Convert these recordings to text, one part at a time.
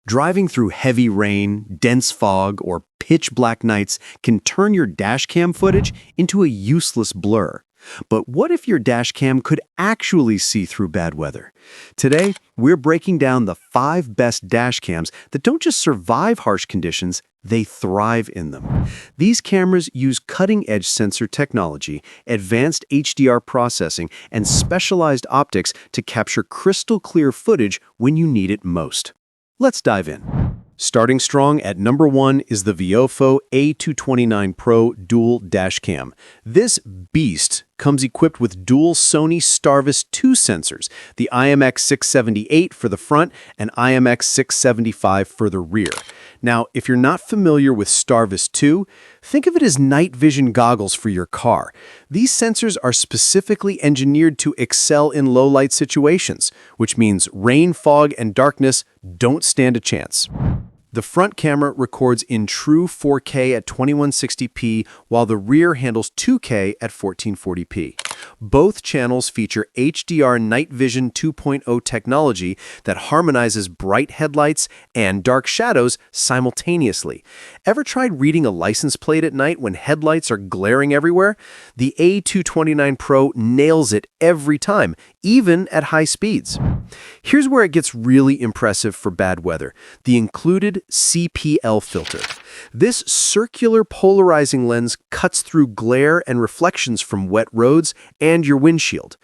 Driving through heavy rain, dense fog, or pitch black nights can turn your dash cam footage into a useless blur. But what if your dash cam could actually see through bad weather? Today, we're breaking down the 5 best dash cams that don't just survive harsh conditions, they thrive in them. These cameras use cutting-edge sensor technology, advanced HDR processing, and specialized optics to capture crystal-clear footage when you need it most. Let's dive in. Starting strong at number 1 is the VIOFO A229 Pro Dual Dash Cam. This beast comes equipped with dual Sony STARVIS 2 sensors, the IMX678 for the front and IMX675 for the rear. Now, if you're not familiar with STARVIS 2, think of it as night vision goggles for your car. These sensors are specifically engineered to excel in low-light situations, which means rain, fog, and darkness don't stand a chance. The front camera records in true 4K at 2160p, while the rear handles 2K at 1440p. Both channels feature HDR Night Vision 2.0 technology that harmonizes bright headlights and dark shadows simultaneously. Ever tried reading a license plate at night when headlights are glaring everywhere? The A229 Pro nails it every time, even at high speeds. Here's where it gets really impressive for bad weather: the included CPL filter. This circular polarizing lens cuts through glare and reflections from wet roads and your windshield.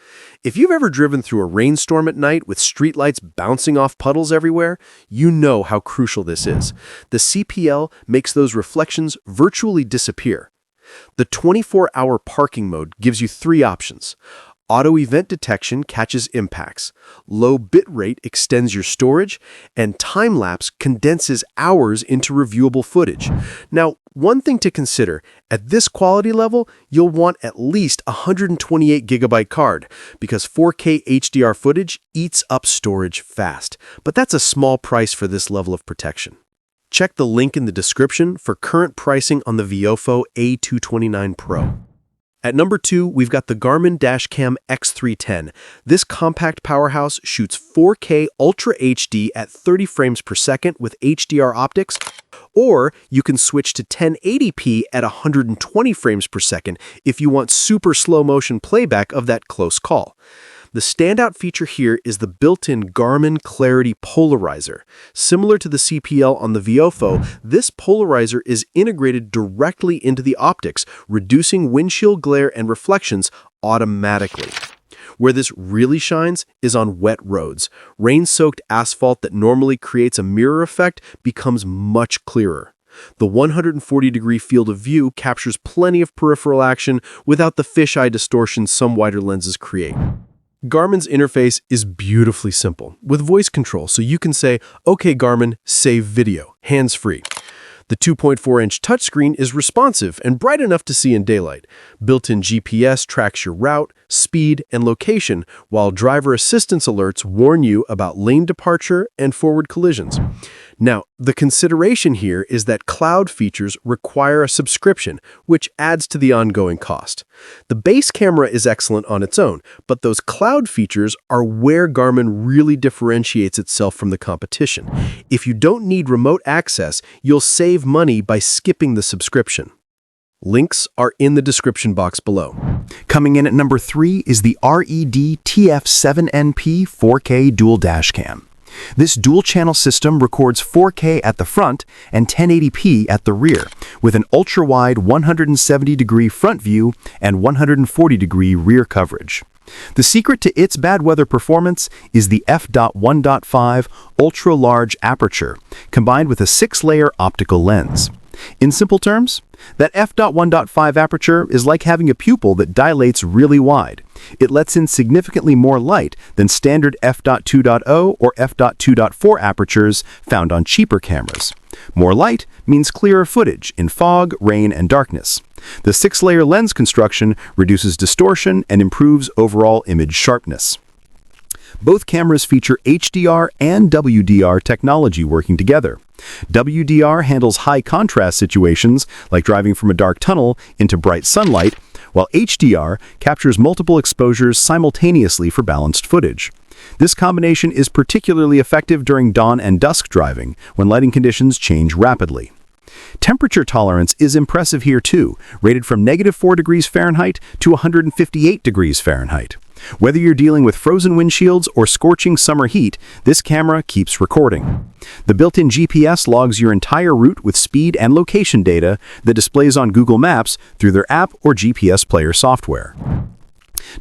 If you've ever driven through a rainstorm at night with streetlights bouncing off puddles everywhere, you know how crucial this is. The CPL makes those reflections virtually disappear. The 24-hour parking mode gives you 3 options. Auto event detection catches impacts, low bitrate extends your storage, and time-lapse condenses hours into reviewable footage. Now, one thing to consider, at this quality level, you'll want at least a 128GB card, because 4K HDR footage eats up storage fast. But that's a small price for this level of protection. Check the link in the description for current pricing on the VIOFO A229 Pro. At number 2, we've got the Garmin Dash Cam X310. This compact powerhouse shoots 4K Ultra HD at 30 frames per second with HDR optics, or you can switch to 1080p at 120 frames per second if you want super slow motion playback of that close call. The standout feature here is the built-in Garmin Clarity Polarizer. Similar to the CPL on the VIOFO, this polarizer is integrated directly into the optics, reducing windshield glare and reflections automatically. Where this really shines is on wet roads. Rain-soaked asphalt that normally creates a mirror effect becomes much clearer. The 140-degree field of view captures plenty of peripheral action without the fisheye distortion some wider lenses create. Garmin's interface is beautifully simple, with voice control, so you can say, "Okay, Garmin, save video," hands-free. The 2.4-inch touchscreen is responsive and bright enough to see in daylight. Built-in GPS tracks your route, speed, and location, while driver assistance alerts warn you about lane departure and forward collisions. Now, the consideration here is that cloud features require a subscription, which adds to the ongoing cost. The base camera is excellent on its own, but those cloud features are where Garmin really differentiates itself from the competition. If you don't need remote access, you'll save money by skipping the subscription. Links are in the description box below. Coming in at number 3 is the REDTIGER F7NP 4K Dual Dash Cam. This dual-channel system records 4K at the front and 1080p at the rear, with an ultra-wide 170-degree front view and 140-degree rear coverage. The secret to its bad weather performance is the f.1.5 ultra-large aperture, combined with a 6-layer optical lens. In simple terms, that f.1.5 aperture is like having a pupil that dilates really wide. It lets in significantly more light than standard f.2.0 or f.2.4 apertures found on cheaper cameras. More light means clearer footage in fog, rain, and darkness. The 6-layer lens construction reduces distortion and improves overall image sharpness. Both cameras feature HDR and WDR technology working together. WDR handles high-contrast situations, like driving from a dark tunnel into bright sunlight, while HDR captures multiple exposures simultaneously for balanced footage. This combination is particularly effective during dawn and dusk driving, when lighting conditions change rapidly. Temperature tolerance is impressive here too, rated from -4 degrees Fahrenheit to 158 degrees Fahrenheit. Whether you're dealing with frozen windshields or scorching summer heat, this camera keeps recording. The built-in GPS logs your entire route with speed and location data that displays on Google Maps through their app or GPS player software.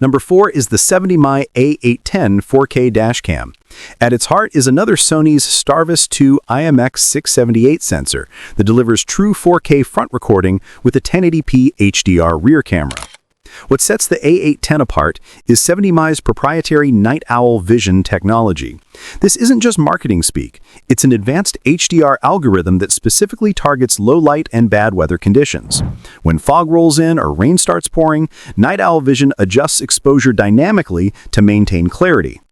Number 4 is the 70mm A810 4K dash cam. At its heart is another Sony's STARVIS 2 IMX678 sensor that delivers true 4K front recording with a 1080p HDR rear camera. What sets the A810 apart is 70mm's proprietary night owl vision technology. This isn't just marketing speak, it's an advanced HDR algorithm that specifically targets low light and bad weather conditions. When fog rolls in or rain starts pouring, night owl vision adjusts exposure dynamically to maintain clarity.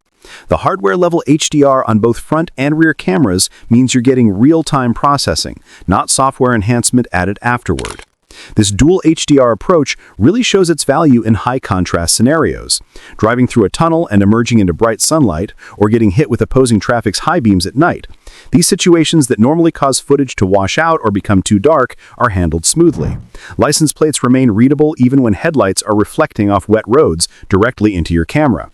The hardware-level HDR on both front and rear cameras means you're getting real-time processing, not software enhancement added afterward. This dual HDR approach really shows its value in high-contrast scenarios. Driving through a tunnel and emerging into bright sunlight, or getting hit with opposing traffic's high beams at night. These situations that normally cause footage to wash out or become too dark are handled smoothly. License plates remain readable even when headlights are reflecting off wet roads directly into your camera.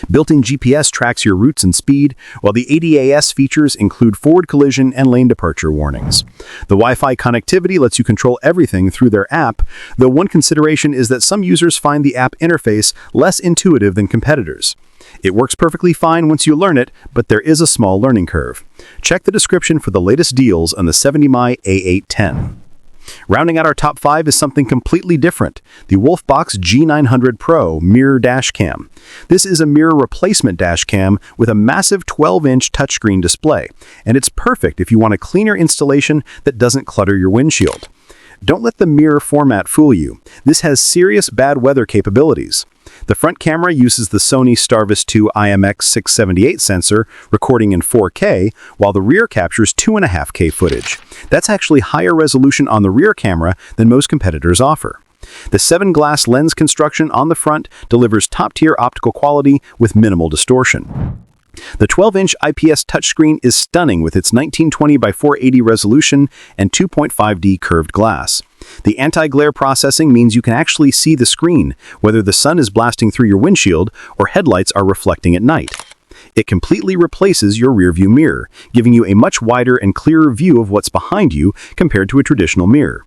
Built-in GPS tracks your routes and speed, while the ADAS features include forward collision and lane departure warnings. The Wi-Fi connectivity lets you control everything through their app, though one consideration is that some users find the app interface less intuitive than competitors. It works perfectly fine once you learn it, but there is a small learning curve. Check the description for the latest deals on the 70mm A810. Rounding out our top 5 is something completely different, the WOLFBOX G900 Pro mirror dash cam. This is a mirror replacement dash cam with a massive 12-inch touchscreen display, and it's perfect if you want a cleaner installation that doesn't clutter your windshield. Don't let the mirror format fool you. This has serious bad weather capabilities. The front camera uses the Sony STARVIS 2 IMX678 sensor, recording in 4K, while the rear captures 2.5K footage. That's actually higher resolution on the rear camera than most competitors offer. The 7-glass lens construction on the front delivers top-tier optical quality with minimal distortion. The 12-inch IPS touchscreen is stunning with its 1920 by 480 resolution and 2.5D curved glass. The anti-glare processing means you can actually see the screen, whether the sun is blasting through your windshield or headlights are reflecting at night. It completely replaces your rearview mirror, giving you a much wider and clearer view of what's behind you compared to a traditional mirror.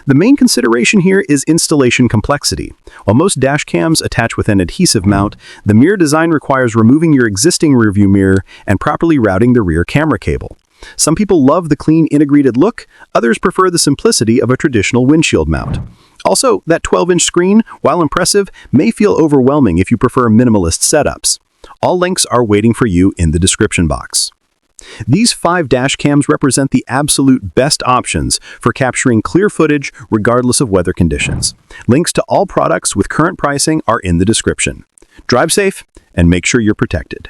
The main consideration here is installation complexity. While most dash cams attach with an adhesive mount, the mirror design requires removing your existing rearview mirror and properly routing the rear camera cable. Some people love the clean integrated look, others prefer the simplicity of a traditional windshield mount. Also, that 12-inch screen, while impressive, may feel overwhelming if you prefer minimalist setups. All links are waiting for you in the description box. These 5 dash cams represent the absolute best options for capturing clear footage regardless of weather conditions. Links to all products with current pricing are in the description. Drive safe and make sure you're protected.